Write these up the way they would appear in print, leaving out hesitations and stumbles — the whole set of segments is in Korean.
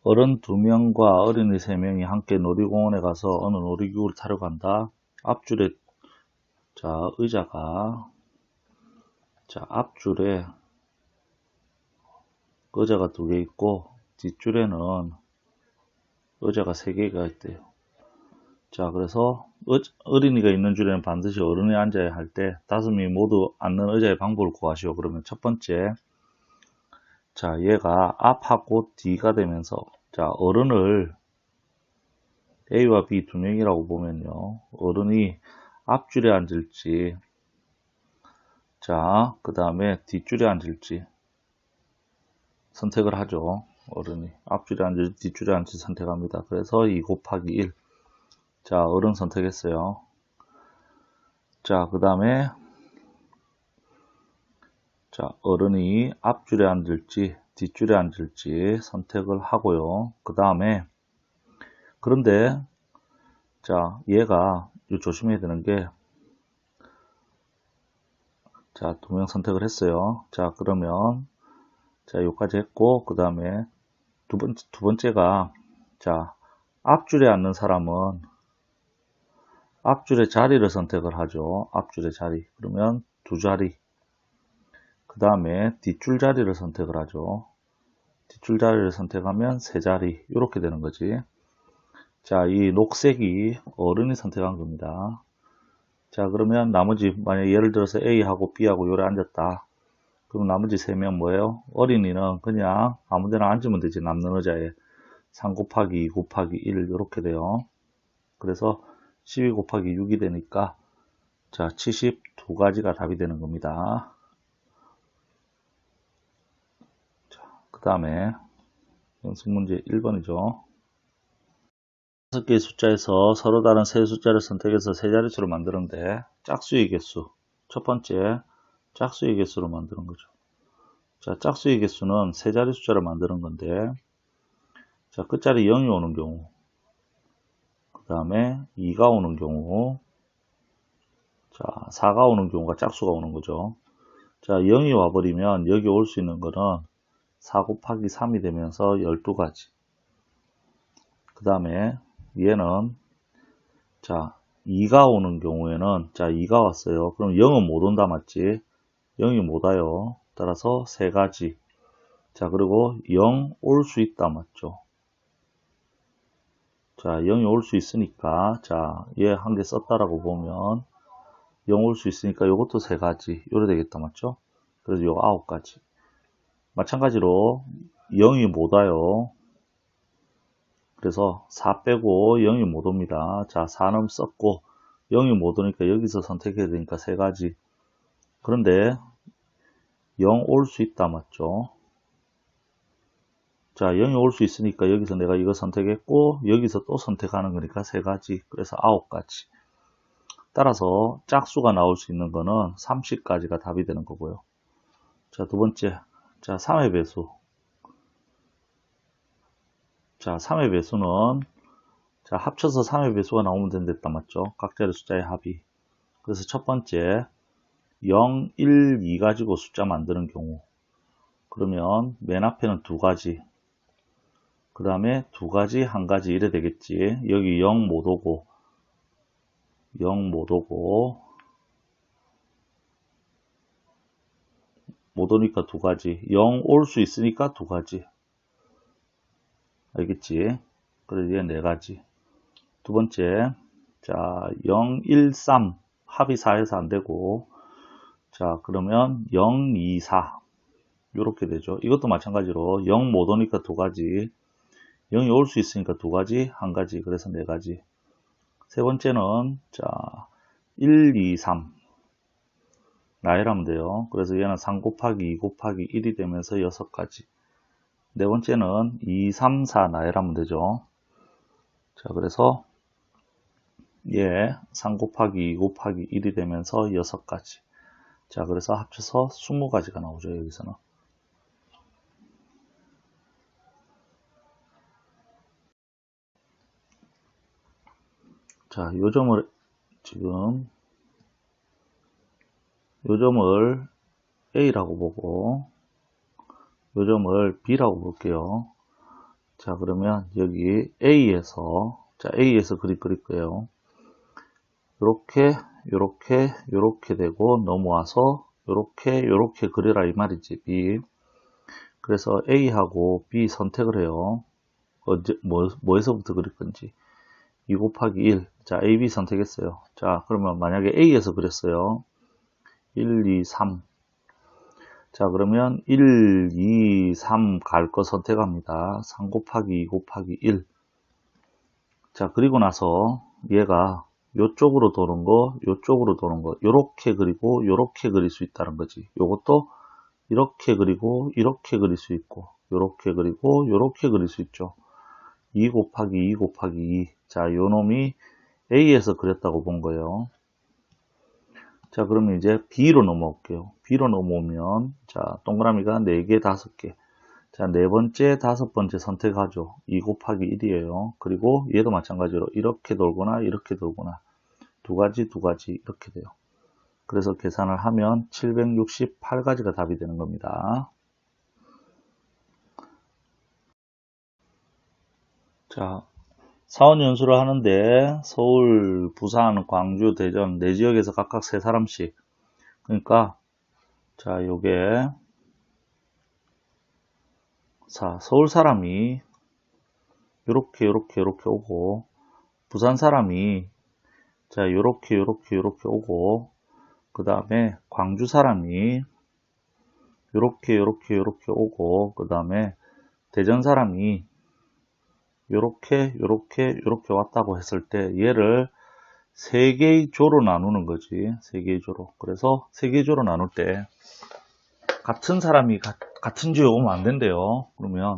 어른 2명과 어린이 3명이 함께 놀이공원에 가서 어느 놀이기구를 타러 간다. 앞줄에 앞줄에 의자가 2개 있고 뒷줄에는 의자가 3개가 있대요. 자, 그래서 어린이가 있는 줄에는 반드시 어른이 앉아야 할 때 5명이 모두 앉는 의자의 방법을 구하시오. 그러면 첫 번째, 자, 얘가 앞하고 뒤가 되면서, 자, 어른을 A와 B 2명이라고 보면요. 어른이 앞줄에 앉을지, 자, 그 다음에 뒷줄에 앉을지 선택을 하죠. 어른이 앞줄에 앉을지 뒷줄에 앉을지 선택합니다. 그래서 2 곱하기 1. 자, 어른 선택했어요. 자, 그 다음에 자, 어른이 앞줄에 앉을지 뒷줄에 앉을지 선택을 하고요. 그 다음에 그런데 자, 얘가 조심해야 되는 게 자, 2명 선택을 했어요. 자, 그러면 자, 여기까지 했고 그 다음에 두 번째가 자, 앞줄에 앉는 사람은 앞줄의 자리를 선택을 하죠. 앞줄의 자리. 그러면 2자리. 그 다음에 뒷줄 자리를 선택을 하죠. 뒷줄 자리를 선택하면 3자리. 이렇게 되는 거지. 자, 이 녹색이 어른이 선택한 겁니다. 자, 그러면 나머지 만약 예를 들어서 A하고 B하고 요래 앉았다. 그럼 나머지 3명 뭐예요? 어린이는 그냥 아무데나 앉으면 되지. 남는 의자에 3 곱하기 2 곱하기 1 이렇게 돼요. 그래서 12 곱하기 6이 되니까 자, 72가지가 답이 되는 겁니다. 그 다음에 연습 문제 1번이죠. 5개의 숫자에서 서로 다른 세 숫자를 선택해서 세 자릿수를 만드는데 짝수의 개수. 첫 번째 짝수의 개수로 만드는 거죠. 자, 짝수의 개수는 세 자리 숫자를 만드는 건데 자, 끝자리 0이 오는 경우, 그 다음에 2가 오는 경우, 자, 4가 오는 경우가 짝수가 오는 거죠. 자, 0이 와버리면 여기 올 수 있는 거는 4 곱하기 3이 되면서 12가지. 그 다음에 얘는 자, 2가 오는 경우에는 자, 2가 왔어요. 그럼 0은 못 온다 맞지? 0이 못 와요. 따라서 3가지. 자, 그리고 0 올 수 있다 맞죠? 자, 0이 올 수 있으니까 자, 얘 한 개 썼다라고 보면 0 올 수 있으니까 요것도 3가지. 요래 되겠다 맞죠? 그래서 요 9가지. 마찬가지로 0이 못 와요. 그래서 4 빼고 0이 못 옵니다. 자, 4는 썼고 0이 못 오니까 여기서 선택해야 되니까 3가지. 그런데 0 올 수 있다 맞죠? 자, 0이 올 수 있으니까 여기서 내가 이거 선택했고 여기서 또 선택하는 거니까 3가지. 그래서 9가지. 따라서 짝수가 나올 수 있는 거는 30가지가 답이 되는 거고요. 자, 두 번째. 자, 3의 배수. 자, 3의 배수는 자, 합쳐서 3의 배수가 나오면 된다 맞죠? 각 자리 숫자의 합이. 그래서 첫 번째 0, 1, 2 가지고 숫자 만드는 경우 그러면 맨 앞에는 2가지 그 다음에 2가지, 1가지 이래 되겠지. 여기 0 못 오고 0 못 오고 못 오니까 2가지 0 올 수 있으니까 2가지 알겠지? 그래서 얘 4가지. 두 번째 자 0, 1, 3 합이 4에서 안되고 자 그러면 0, 2, 4 이렇게 되죠. 이것도 마찬가지로 0 못 오니까 2가지 0이 올 수 있으니까 2가지 1가지 그래서 4가지. 세 번째는 자 1, 2, 3 나열하면 돼요. 그래서 얘는 3 곱하기 2 곱하기 1이 되면서 6가지. 네 번째는 2, 3, 4 나열하면 되죠. 자, 그래서 얘 3 곱하기 2 곱하기 1이 되면서 6가지. 자, 그래서 합쳐서 20가지가 나오죠, 여기서는. 자, 요점을 지금 요점을 A라고 보고 요점을 B라고 볼게요. 자, 그러면 여기 A에서, 자, A에서 그릴 거예요. 요렇게 되고 넘어와서 요렇게 그려라 이 말이지, B. 그래서 A하고 B 선택을 해요. 뭐에서부터 그릴 건지. 2 곱하기 1. 자, A, B 선택했어요. 자, 그러면 만약에 A에서 그렸어요. 1, 2, 3. 자, 그러면 1, 2, 3 갈 거 선택합니다. 3 곱하기 2 곱하기 1. 자, 그리고 나서 얘가 요쪽으로 도는 거, 요쪽으로 도는 거, 요렇게 그리고 요렇게 그릴 수 있다는 거지. 요것도 이렇게 그리고 이렇게 그릴 수 있고, 요렇게 그리고 요렇게 그릴 수 있죠. 2 곱하기 2 곱하기 2. 자, 요 놈이 A에서 그렸다고 본 거예요. 자, 그러면 이제 B로 넘어올게요. B로 넘어오면, 자, 동그라미가 4개, 5개. 자, 네 번째, 다섯 번째 선택하죠. 2 곱하기 1이에요. 그리고 얘도 마찬가지로 이렇게 돌거나 이렇게 돌거나 두 가지 이렇게 돼요. 그래서 계산을 하면 768가지가 답이 되는 겁니다. 자, 사원연수를 하는데 서울, 부산, 광주, 대전 네 지역에서 각각 3사람씩. 그러니까 자, 요게 자, 서울 사람이 요렇게 오고, 부산 사람이 자, 요렇게 오고, 그 다음에 광주 사람이 요렇게 오고, 그 다음에 대전 사람이 요렇게 왔다고 했을 때 얘를 3개의 조로 나누는 거지. 3개의 조로. 그래서 3개의 조로 나눌 때 같은 사람이 같은 지역에 오면 안 된대요. 그러면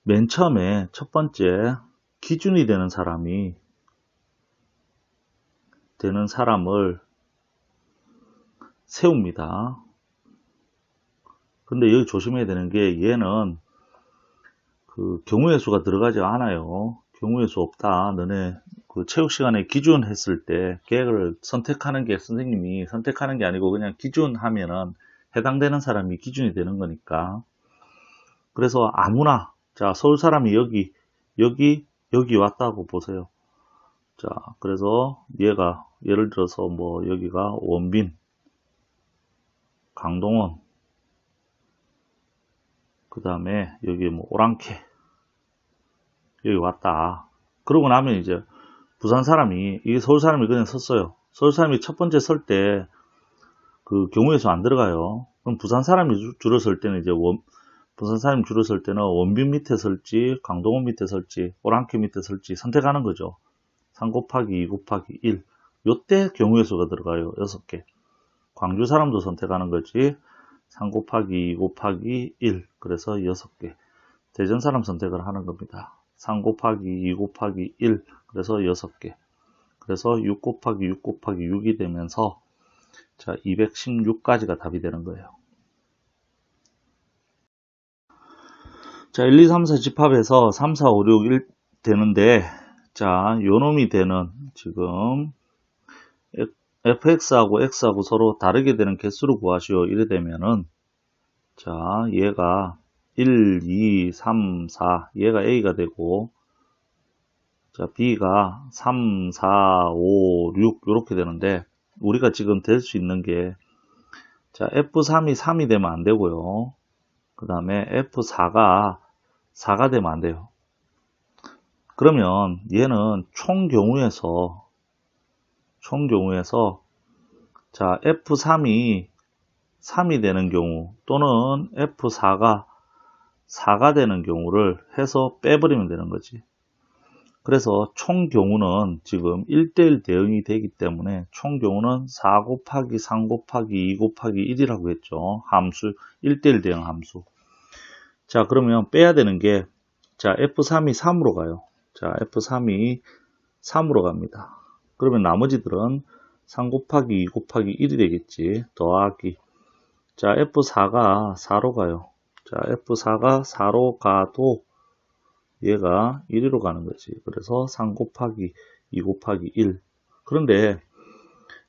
맨 처음에 첫 번째 기준이 되는 사람을 세웁니다. 근데 여기 조심해야 되는 게 얘는 그 경우의 수가 들어가지 않아요. 경우의 수 없다. 너네 그 체육 시간에 기준 했을 때 계획을 선택하는 게 선생님이 선택하는 게 아니고 그냥 기준 하면은 해당되는 사람이 기준이 되는 거니까. 그래서 아무나 자, 서울 사람이 여기 왔다고 보세요. 자, 그래서 얘가 예를 들어서 뭐 여기가 원빈, 강동원, 그 다음에 여기 뭐 오랑캐 여기 왔다. 그러고 나면 이제 부산 사람이 이게 서울 사람이 그냥 섰어요. 서울 사람이 첫 번째 설 때 그 경우의 수 안 들어가요. 그럼 부산 사람이 줄을 설 때는 이제 부산 사람이 줄을 설 때는 원빈 밑에 설지, 강동원 밑에 설지, 오랑캐 밑에 설지 선택하는 거죠. 3 곱하기 2 곱하기 1. 요때 경우의 수가 들어가요. 6개. 광주 사람도 선택하는 거지. 3 곱하기 2 곱하기 1. 그래서 6개. 대전 사람 선택을 하는 겁니다. 3 곱하기 2 곱하기 1. 그래서 6개. 그래서 6 곱하기 6 곱하기 6이 되면서 자, 216가지가 답이 되는 거예요. 자, 1, 2, 3, 4 집합해서 3, 4, 5, 6, 1 되는데 자, 요놈이 되는 지금 fx하고 x하고 서로 다르게 되는 개수를 구하시오. 이래 되면은 자, 얘가 1, 2, 3, 4 얘가 a가 되고 자, b가 3, 4, 5, 6 이렇게 되는데 우리가 지금 될 수 있는 게 자, F3이 3이 되면 안 되고요. 그 다음에 F4가 4가 되면 안 돼요. 그러면 얘는 총 경우에서 자, F3이 3이 되는 경우 또는 F4가 4가 되는 경우를 해서 빼버리면 되는 거지. 그래서 총 경우는 지금 1대1 대응이 되기 때문에 총 경우는 4 곱하기 3 곱하기 2 곱하기 1이라고 했죠. 함수, 1대1 대응 함수. 자, 그러면 빼야 되는 게, 자, F3이 3으로 가요. 자, F3이 3으로 갑니다. 그러면 나머지들은 3 곱하기 2 곱하기 1이 되겠지. 더하기. 자, F4가 4로 가요. 자, F4가 4로 가도 얘가 1위로 가는 거지. 그래서 3 곱하기 2 곱하기 1. 그런데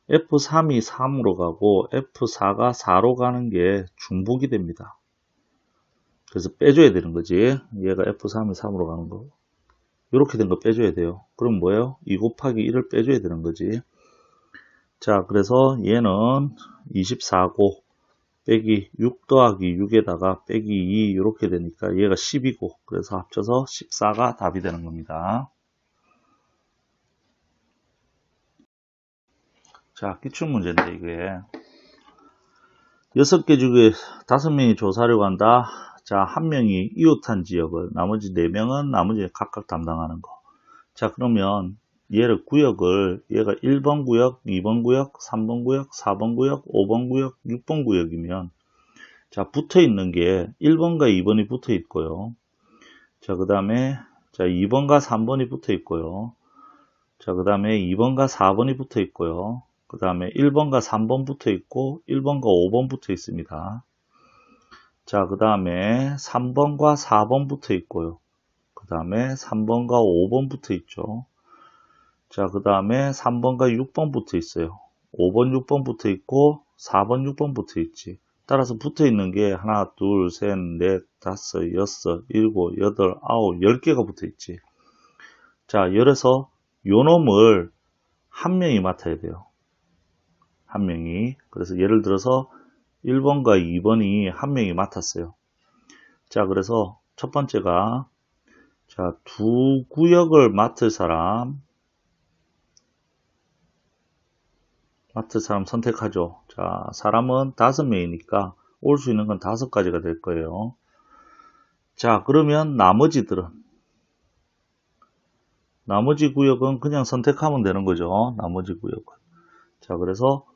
F3이 3으로 가고 F4가 4로 가는 게 중복이 됩니다. 그래서 빼줘야 되는 거지. 얘가 F3이 3으로 가는 거. 이렇게 된 거 빼줘야 돼요. 그럼 뭐예요? 2 곱하기 1을 빼줘야 되는 거지. 자, 그래서 얘는 24고 빼기 6 더하기 6에다가 빼기 2 이렇게 되니까 얘가 10이고 그래서 합쳐서 14가 답이 되는 겁니다. 자, 기출문제인데 이게 6개 중에 5명이 조사를 간다. 자, 1명이 이웃한 지역을 나머지 4명은 나머지 각각 담당하는 거. 자, 그러면 얘를 구역을 얘가 1번 구역, 2번 구역, 3번 구역, 4번 구역, 5번 구역, 6번 구역이면 자, 붙어 있는 게 1번과 2번이 붙어 있고요. 자, 그 다음에 자, 2번과 3번이 붙어 있고요. 자, 그 다음에 2번과 4번이 붙어 있고요. 그 다음에 1번과 3번 붙어 있고 1번과 5번 붙어 있습니다. 자, 그 다음에 3번과 4번 붙어 있고요. 그 다음에 3번과 5번 붙어 있죠. 자, 그 다음에 3번과 6번 붙어 있어요. 5번, 6번 붙어 있고 4번, 6번 붙어 있지. 따라서 붙어 있는 게 하나, 둘, 셋, 넷, 다섯, 여섯, 일곱, 여덟, 아홉, 10개가 붙어 있지. 자, 그래서 요 놈을 한 명이 맡아야 돼요. 한 명이. 그래서 예를 들어서 1번과 2번이 한 명이 맡았어요. 자, 그래서 첫 번째가 자, 두 구역을 맡을 사람 선택하죠. 자, 사람은 5명이니까 올 수 있는 건 5가지가 될 거예요. 자, 그러면 나머지 구역은 그냥 선택하면 되는 거죠. 나머지 구역은. 자, 그래서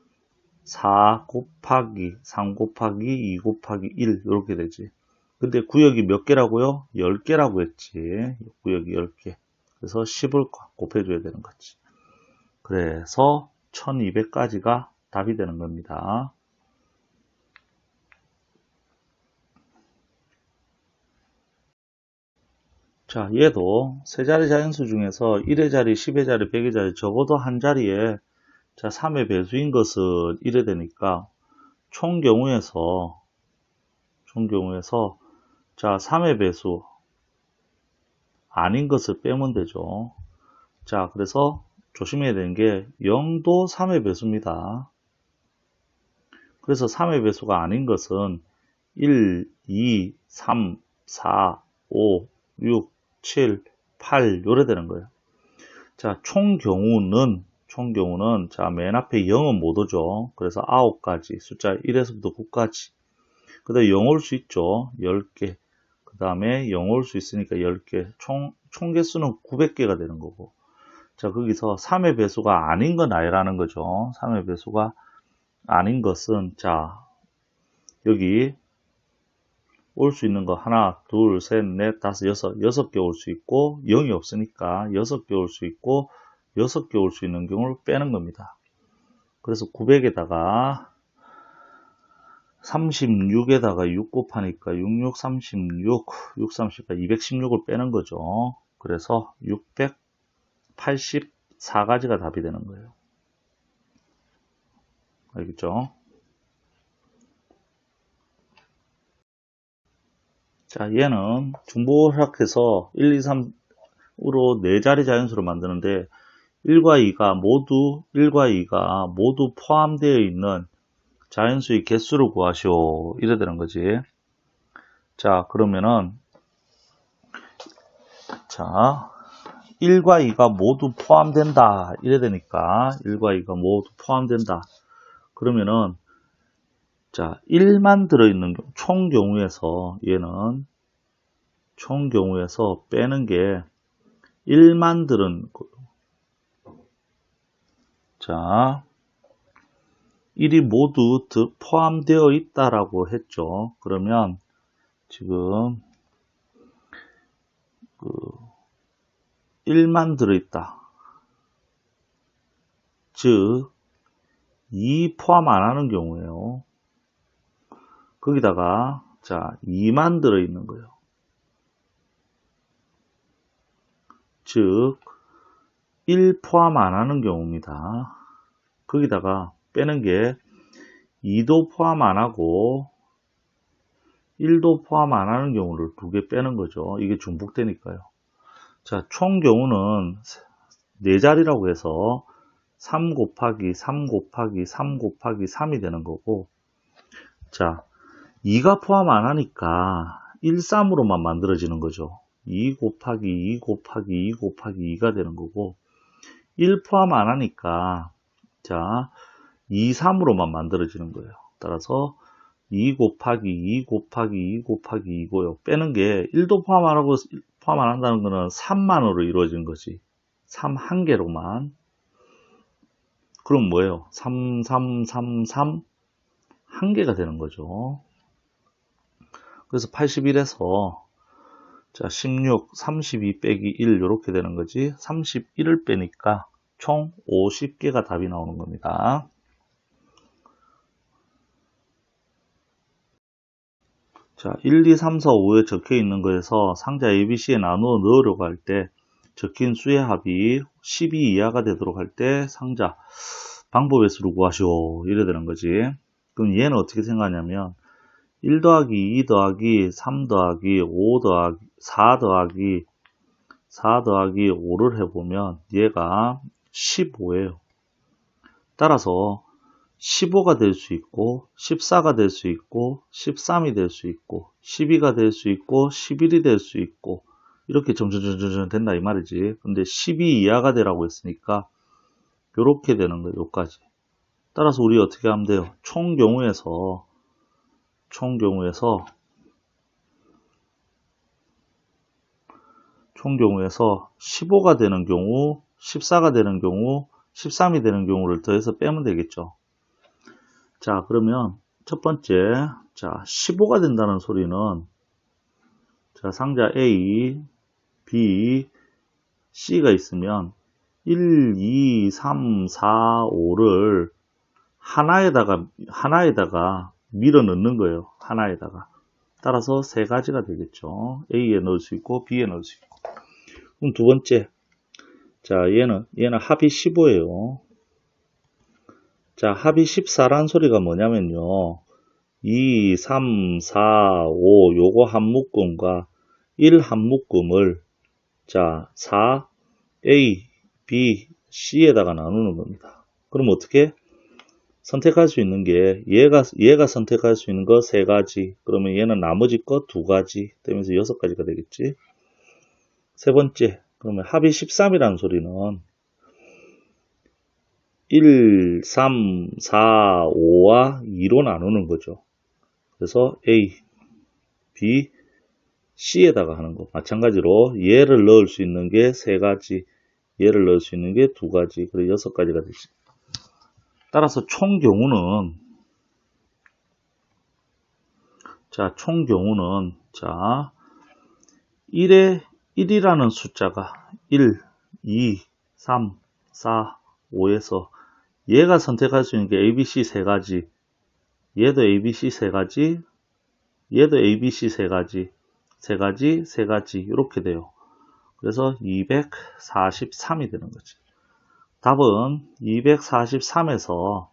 4 곱하기 3 곱하기 2 곱하기 1 이렇게 되지. 근데 구역이 몇 개라고요? 10개라고 했지. 구역이 10개. 그래서 10을 곱해줘야 되는 거지. 그래서 1200까지가 답이 되는 겁니다. 자, 얘도 세 자리 자연수 중에서 1의 자리, 10의 자리, 100의 자리 적어도 한 자리에 자, 3의 배수인 것은 1에 되니까 총 경우에서 자, 3의 배수 아닌 것을 빼면 되죠. 자, 그래서 조심해야 되는 게 0도 3의 배수입니다. 그래서 3의 배수가 아닌 것은 1, 2, 3, 4, 5, 6, 7, 8 요래 되는 거예요. 자, 총 경우는 자, 맨 앞에 0은 못 오죠. 그래서 9가지 숫자 1에서부터 9까지. 그 다음에 0 올 수 있죠. 10개. 그 다음에 0 올 수 있으니까 10개. 총 개수는 900개가 되는 거고. 자, 거기서 3의 배수가 아닌 건 아니라는 거죠. 3의 배수가 아닌 것은, 자, 여기 올 수 있는 거 하나, 둘, 셋, 넷, 다섯, 여섯 개 올 수 있고 0이 없으니까 6개 올 수 있고 6개 올 수 있는 경우를 빼는 겁니다. 그래서 900에다가 36에다가 6 곱하니까 66, 36, 6, 30가 216을 빼는 거죠. 그래서 684가지가 답이 되는 거예요. 알겠죠? 자, 얘는 중복합해서 1, 2, 3으로 4자리 자연수로 만드는데 1과 2가 모두 포함되어 있는 자연수의 개수를 구하시오. 이래 되는 거지. 자, 그러면은 자, 1과 2가 모두 포함된다. 이래 되니까 1과 2가 모두 포함된다. 그러면은 자, 1만 들어있는 총 경우에서 얘는 총 경우에서 빼는 게 1만 들은 자, 1이 모두 포함되어 있다라고 했죠. 그러면 지금 1만 들어있다. 즉 2 포함 안 하는 경우에요. 거기다가 자 2만 들어있는 거예요. 즉 1 포함 안 하는 경우입니다. 거기다가 빼는 게 2도 포함 안 하고 1도 포함 안 하는 경우를 2개 빼는 거죠. 이게 중복되니까요. 자, 총 경우는 4자리라고 해서 3 곱하기 3 곱하기 3 곱하기 3이 되는 거고, 자, 2가 포함 안 하니까 1, 3으로만 만들어지는 거죠. 2 곱하기 2 곱하기 2 곱하기 2가 되는 거고, 1 포함 안 하니까, 자, 2, 3으로만 만들어지는 거예요. 따라서 2 곱하기 2 곱하기 2 곱하기 2고요. 빼는 게 1도 포함 안 한다는 거는 3만으로 이루어진 거지. 3 한 개로만. 그럼 뭐예요? 3, 3, 3, 3 한 개가 되는 거죠. 그래서 81에서 자, 16, 32 빼기 1 이렇게 되는 거지. 31을 빼니까 총 50개가 답이 나오는 겁니다. 자, 1, 2, 3, 4, 5에 적혀 있는 거에서 상자 ABC에 나누어 넣으려고 할 때 적힌 수의 합이 12 이하가 되도록 할 때 상자 방법의 수를 구하시오. 이래 되는 거지. 그럼 얘는 어떻게 생각하냐면 1 더하기 2 더하기 3 더하기 5 더하기 4 더하기 4 더하기 5를 해보면 얘가 15예요. 따라서 15가 될 수 있고 14가 될 수 있고 13이 될 수 있고 12가 될 수 있고 11이 될 수 있고 이렇게 점점 된다 이 말이지. 근데 12 이하가 되라고 했으니까 이렇게 되는 거예요. 여기까지. 따라서 우리 어떻게 하면 돼요? 총 경우에서 15가 되는 경우, 14가 되는 경우, 13이 되는 경우를 더해서 빼면 되겠죠. 자, 그러면 첫 번째, 자, 15가 된다는 소리는 자, 상자 A, B, C가 있으면 1, 2, 3, 4, 5를 하나에다가 밀어 넣는 거예요. 하나에다가. 따라서 세 가지가 되겠죠. A에 넣을 수 있고 B에 넣을 수 있고. 그럼 두 번째. 자, 얘는 합이 15예요. 자, 합이 14란 소리가 뭐냐면요. 2, 3, 4, 5 요거 한 묶음과 1 한 묶음을 자, 4 A, B, C에다가 나누는 겁니다. 그럼 어떻게? 선택할 수 있는 게 얘가 선택할 수 있는 거 3가지. 그러면 얘는 나머지 거 2가지. 되면서 6가지가 되겠지. 세 번째. 그러면 합이 13이라는 소리는 1, 3, 4, 5와 2로 나누는 거죠. 그래서 A, B, C에다가 하는 거. 마찬가지로 얘를 넣을 수 있는 게 3가지. 얘를 넣을 수 있는 게 2가지. 그래서 6가지가 되지. 따라서 총 경우는 자, 1이라는 숫자가 1, 2, 3, 4, 5에서 얘가 선택할 수 있는 게 ABC 3가지, 얘도 ABC 3가지, 얘도 ABC 3가지, 3가지, 3가지 이렇게 돼요. 그래서 243이 되는 거지. 답은 243에서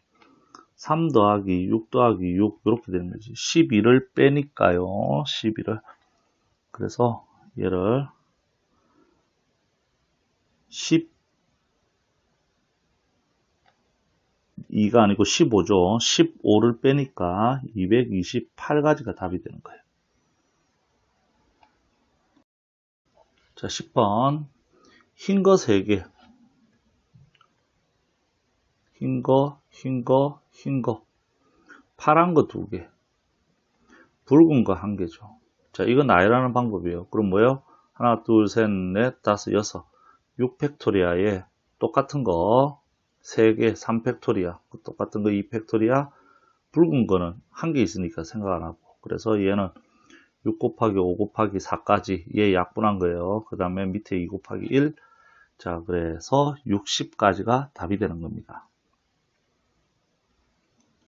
3 더하기 6 더하기 6 이렇게 되는 거지. 12를 빼니까요. 12를. 그래서 얘를 12가 아니고 15죠. 15를 빼니까 228가지가 답이 되는 거예요. 자, 10번. 흰 거 3개. 흰 거. 파란 거 2개. 붉은 거 1개죠. 자, 이건 나열하는 방법이에요. 그럼 뭐예요? 하나, 둘, 셋, 넷, 다섯, 여섯. 6팩토리아에 똑같은 거 3개, 3팩토리아. 똑같은 거 2팩토리아. 붉은 거는 1개 있으니까 생각 안 하고. 그래서 얘는 6 곱하기 5 곱하기 4까지 얘 약분한 거예요. 그 다음에 밑에 2 곱하기 1. 자, 그래서 60까지가 답이 되는 겁니다.